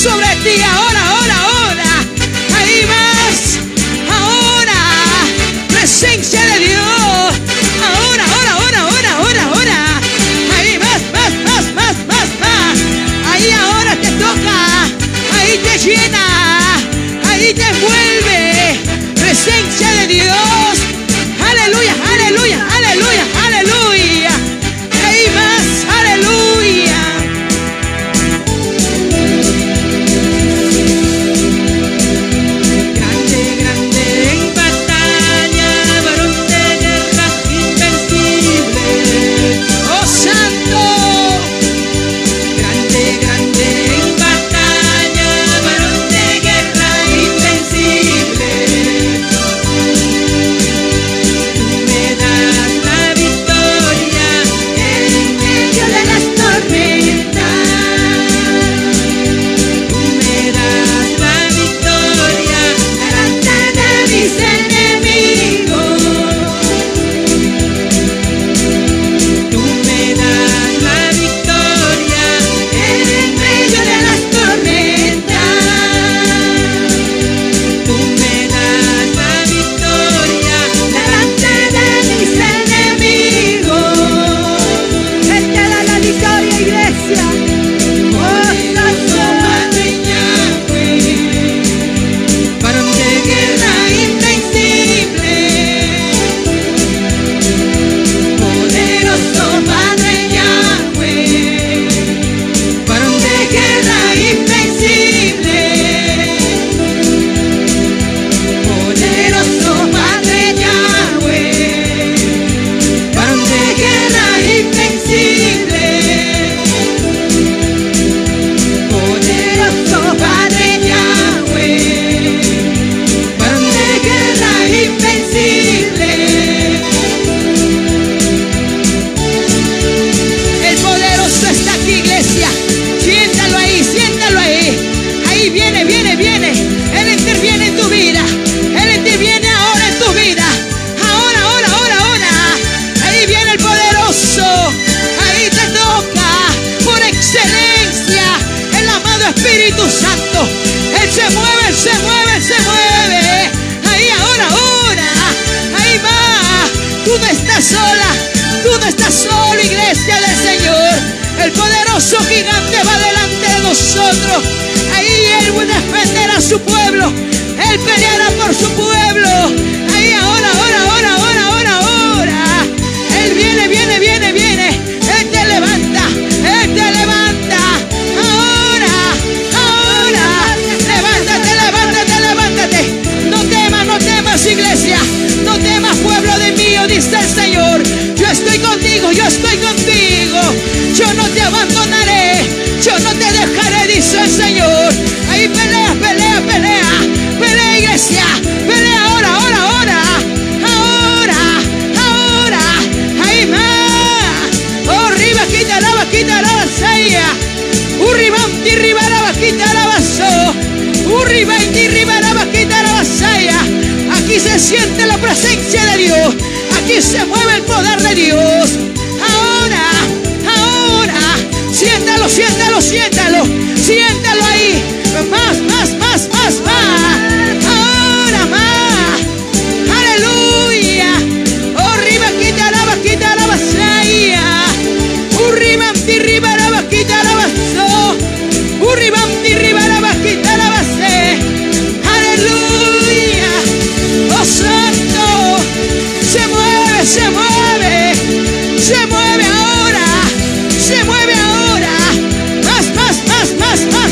sobre ti. Ahora, ahora, ahora. Ahí más. Ahora. Presencia de Dios. Ahora, ahora, ahora, ahora, ahora, ahora. Ahí más, más, más, más, más, más. Ahí ahora te toca. Ahí te llena. Ahí te envuelve. Presencia de Dios. Aleluya, aleluya, aleluya, aleluya. Ahí más, aleluya. Grande, grande en batalla, varón de guerra invencible. Oh Santo. Grande, grande en batalla, varón de guerra invencible. Tú me das la victoria en medio de las tormentas. Tú me das la victoria delante de mis enemigos. Tú me das la victoria en medio de las tormentas. Tú me das la victoria delante de mis enemigos. Él te da la victoria, iglesia. Poderoso Padre Yahweh, varón de guerra invencible. Poderoso Padre Yahweh, varón de guerra invencible. Poderoso Padre Yahweh, varón de guerra invencible. Poderoso Padre Yahweh, varón de guerra invencible. El poderoso está aquí, iglesia. Siéntalo ahí, siéntalo ahí. Ahí viene, viene, viene. Él interviene en tu vida. Él interviene ahora en tu vida. Ahora, ahora, ahora, ahora. Ahí viene el poderoso. Ahí te toca por excelencia el amado Espíritu Santo. Él se mueve, él se mueve, él se mueve. Ahí ahora, ahora. Ahí va. Tú no estás sola. Tú no estás solo, iglesia del Señor. El poderoso gigante va delante de nosotros. Ahí Él defenderá a su pueblo. Él peleará por su pueblo. Ahí ahora, ahora, ahora, ahora, ahora, ahora. Él viene, viene, viene, viene. Él te levanta. Él te levanta. Ahora, ahora. Levántate, levántate, levántate. No temas, no temas, iglesia. No temas, pueblo de mío, dice el Señor. Yo estoy contigo, yo estoy contigo. Yo no te abandonaré. Yo no te dejaré, dice el Señor. Ahí pelea, pelea, pelea. Pelea, iglesia. Pelea ahora, ahora, ahora. Ahora, ahora. Ahí más. Oh, arriba, quita la vaquita, la vasalla. Urribanti, riba la vaquita, la vaso. Urribanti, riba la vaquita, la vasalla. Aquí se siente la presencia de Dios. Aquí se mueve el poder de Dios. Ahora, ahora. Siéntalo, siéntalo, siéntalo. Siéntalo ahí. Más, más, más, más, más. Ahora más. Aleluya. Oh, riba, quita la vasalla. Urribanti, riba la vaquita, la vaso. Urribanti, riba la vaquita, la vasé. Aleluya. Oh, Santo. Se mueve, se mueve. Se mueve ahora. Se mueve ahora. Más, más, más, más, más.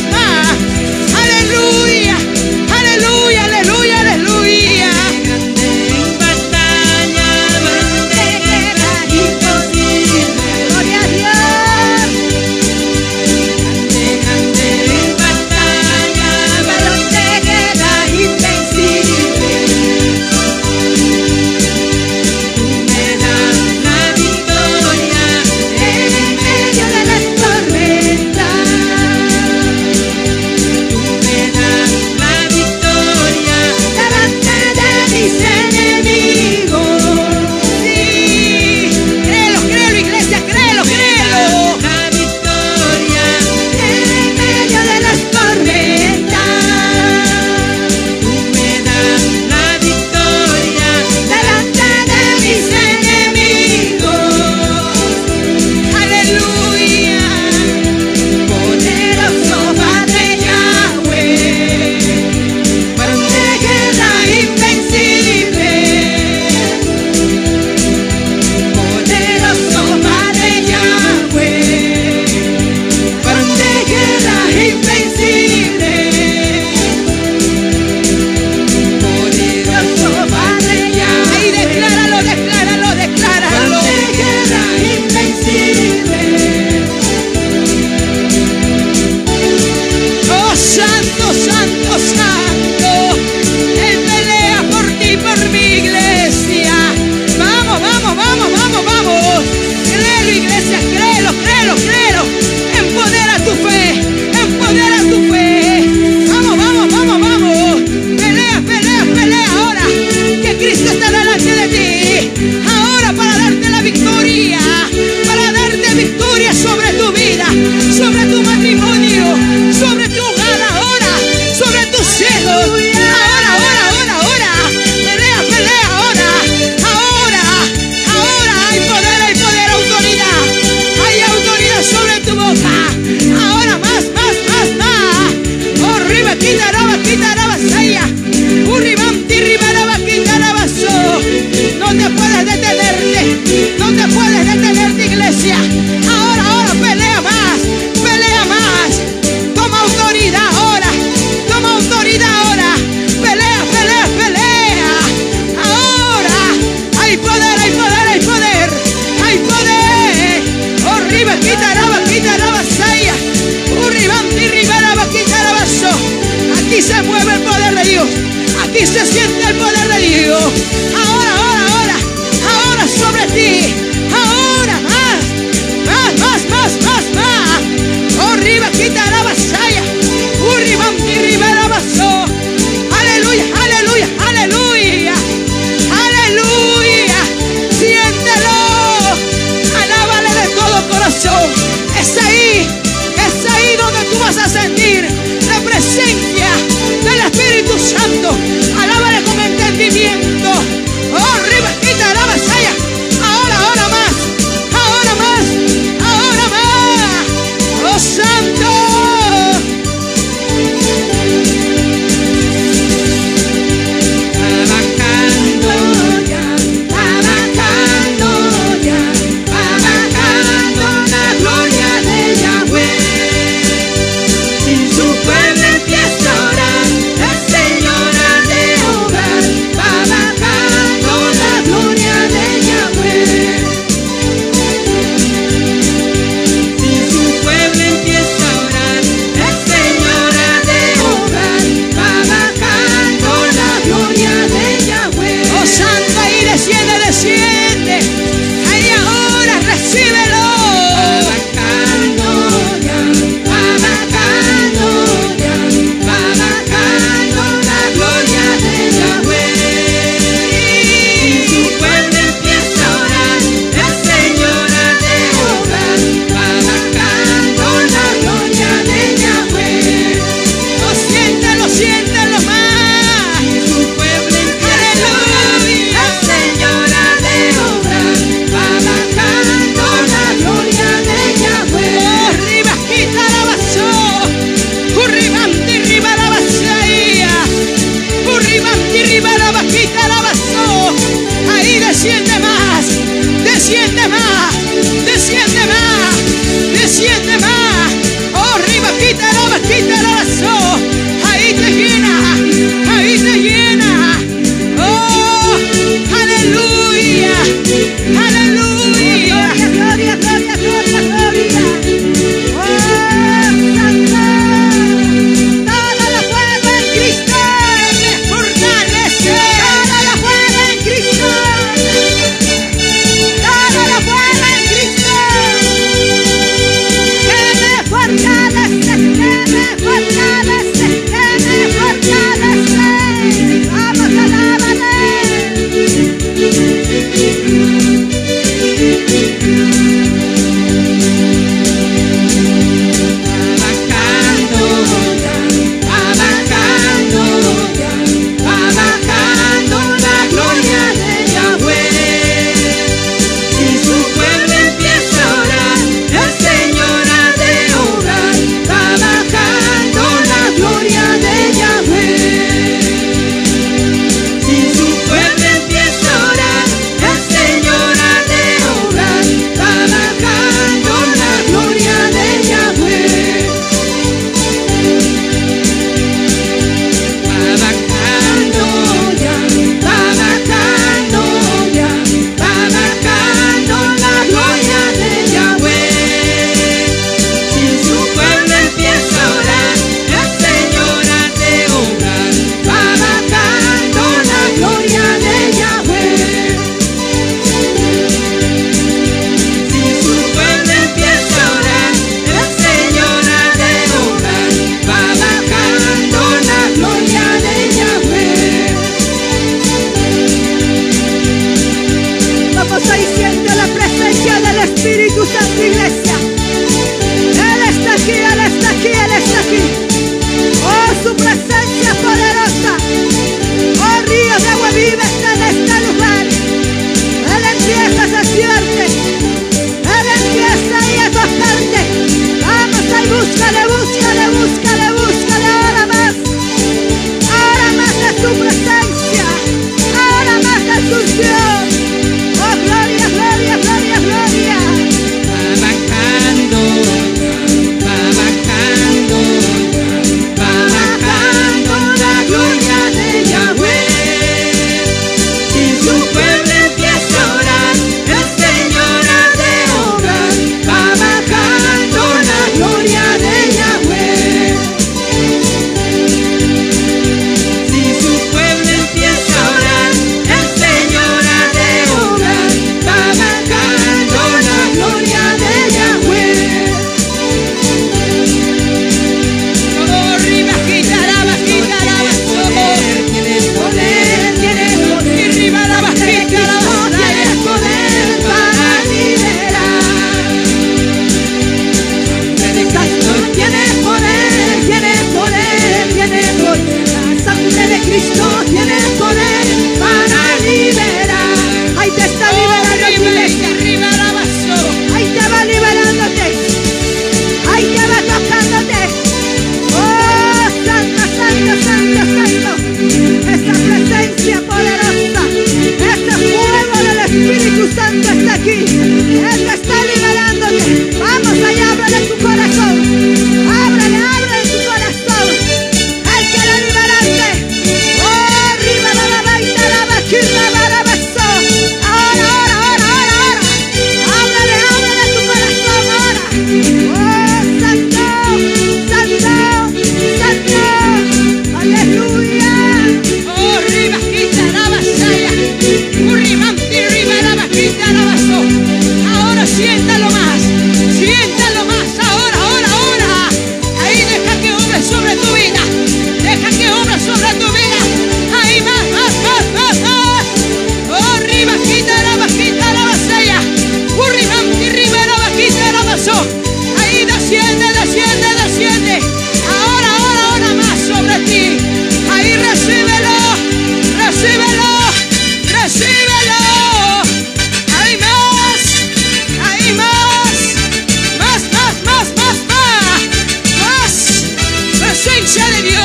hincha de Dios.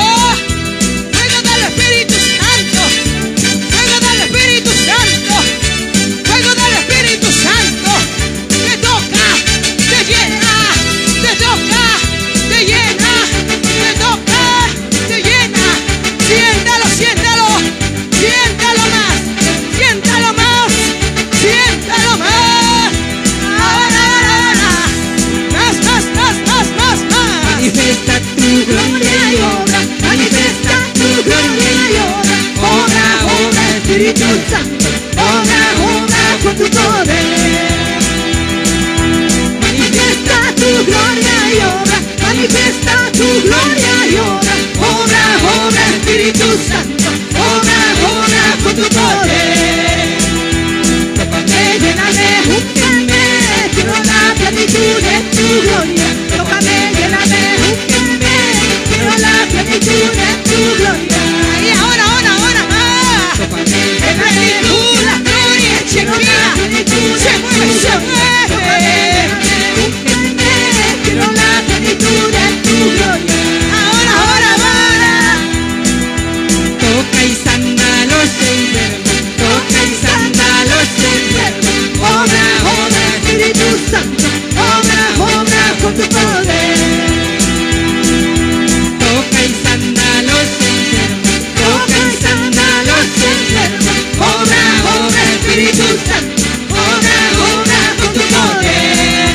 Fuego del Espíritu Santo. Fuego del Espíritu Santo. Fuego del Espíritu Santo. Te toca, te llena, te toca, te llena, te toca, te llena. Siéntalo, siéntalo, siéntalo más, siéntalo más, siéntalo más. Ahora, más, más, más, más, más, más. Manifiesta tu gloria y obra, manifiesta tu gloria y obra. Obra, obra, Espíritu Santo, obra, obra con tu poder. Manifiesta tu gloria y obra, manifiesta tu gloria y obra. Obra, obra, Espíritu Santo, obra, obra con tu poder. Tócame, lléname, úngeme, quiero la plenitud de tu gloria. Tócame, lléname, úngeme, quiero la plenitud de tu gloria. Y ahora, ahora, ahora más. Tócame, La plenitud, la gloria, chequea. Se mueve, se mueve. quiero la plenitud de tu gloria. Ahora, ahora, ahora. Toca y sana a los enfermos, toca y sana a los enfermos. Obra, obra, Espíritu Santo, obra, obra con tu poder. Toca y sana a los enfermos, toca y sana a los enfermos. Obra, obra, Espíritu Santo, obra, obra con tu poder.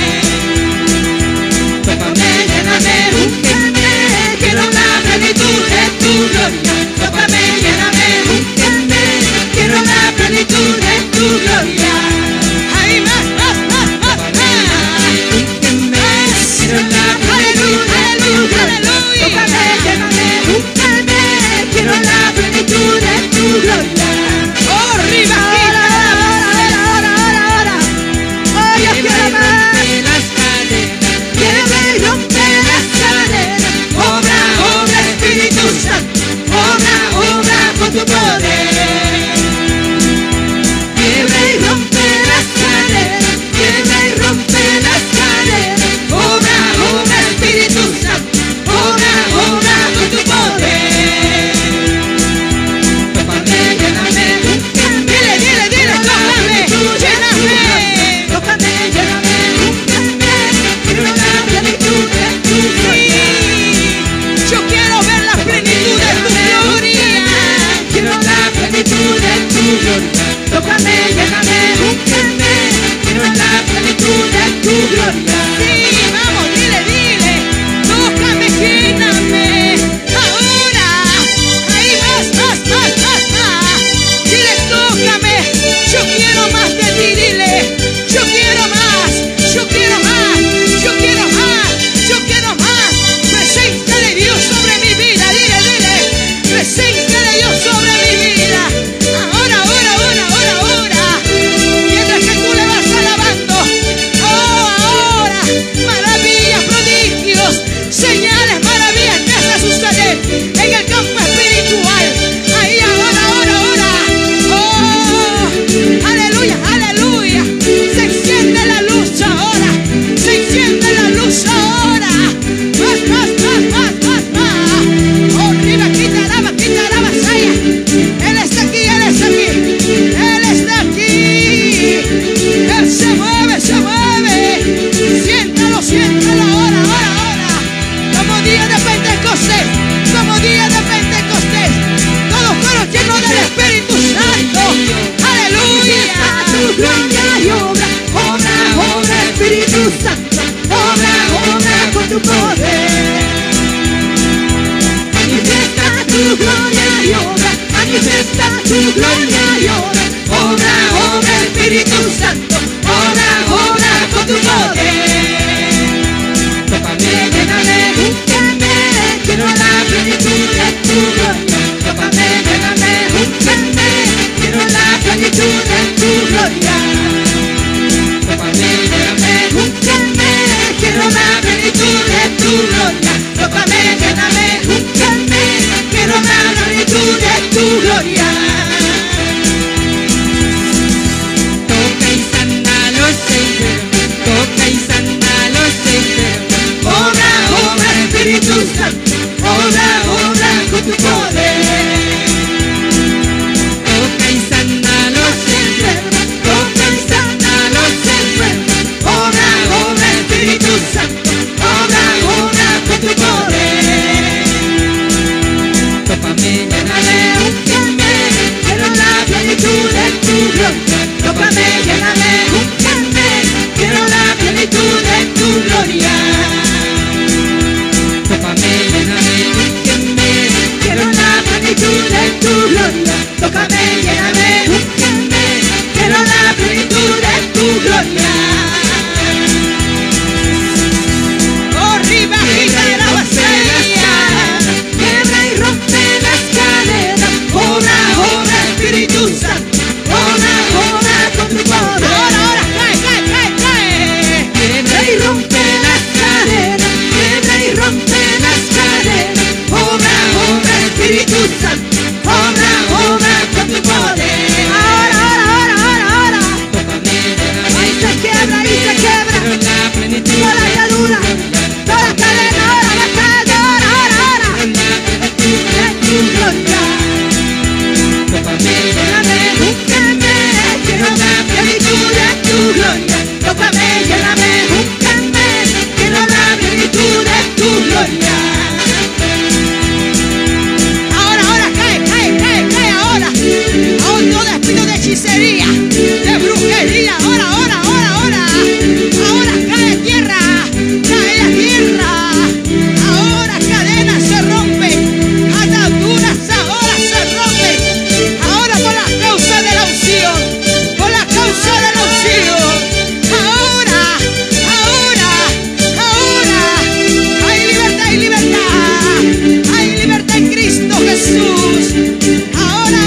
Tócame, lléname, úngeme, quiero la plenitud de tu gloria. Tócame, lléname, úngeme, quiero la plenitud de tu gloria. Ahí más, más, más, más, más. Úngeme, quiero la plenitud de tu gloria. Tócame, lléname, úngeme, quiero la plenitud de tu gloria. Oh, arriba, Ahora, ahora, ahora, ahora. Oh, yo quiero más. Las cadenas, quiebra y rompe las cadenas. Obra, obra, Espíritu Santo, obra, obra con tu poder. Quiebra y rompe las cadenas, quiebra y rompe las cadenas. Obra, obra, Espíritu Santo, obra, obra obra con tu poder. Toca y sana a los enfermos, toca y sana a los enfermos. Obra, Espíritu Santo, obra con tu poder. Tócame, lléname, úngeme, quiero la plenitud de tu gloria. Tócame, lléname, úngeme, quiero la plenitud de tu gloria. Tócame, lléname, úngeme, quiero la plenitud de tu gloria. Tócame, lléname, úngeme, quiero la plenitud de tu gloria. Oh, arriba, quiebra y rompe las cadenas. Obra, Espíritu Santo, obra con tu poder. Ahora, cae. Quiebra y rompe las cadenas, quiebra y rompe las cadenas. Obra, Espíritu Santo, obra con tu poder. Ahora. Tócame, Ahí se quiebra. quiero la plenitud Toda la atadura, toda la cadena, ahora. de tu gloria. Tócame, lléname, úngeme, quiero la plenitud de tu gloria. Tócame, lléname, úngeme, quiero la plenitud de tu gloria. Ahora, cae ahora. Ahora todo espíritu de hechicería, de brujería, ahora. Ahora cae tierra. Ahora cadenas se rompen, ataduras ahora se rompen. Ahora por la causa de la unción, Ahora. Hay libertad en Cristo Jesús. Ahora.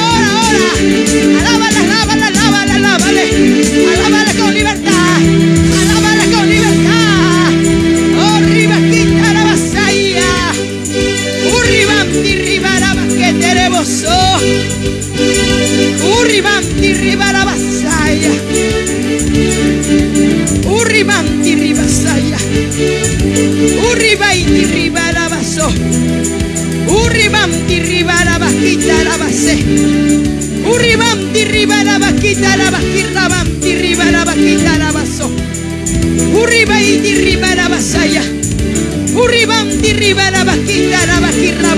Alábale con libertad. Oh, riba, quita la vasalla. Urribanti, ribaraba, que tenemos. Urribanti, ribara vasalla. Urribanti, ribasalla. Urribaiti, ribara vaso. Urribanti, ribara vaquita la base. Urribanti, ribara vaquita la bajirrabanti, ribara vaquita la vaso. Urribaiti, ribara vasalla. Urribanti, ribara vaquita la bajirra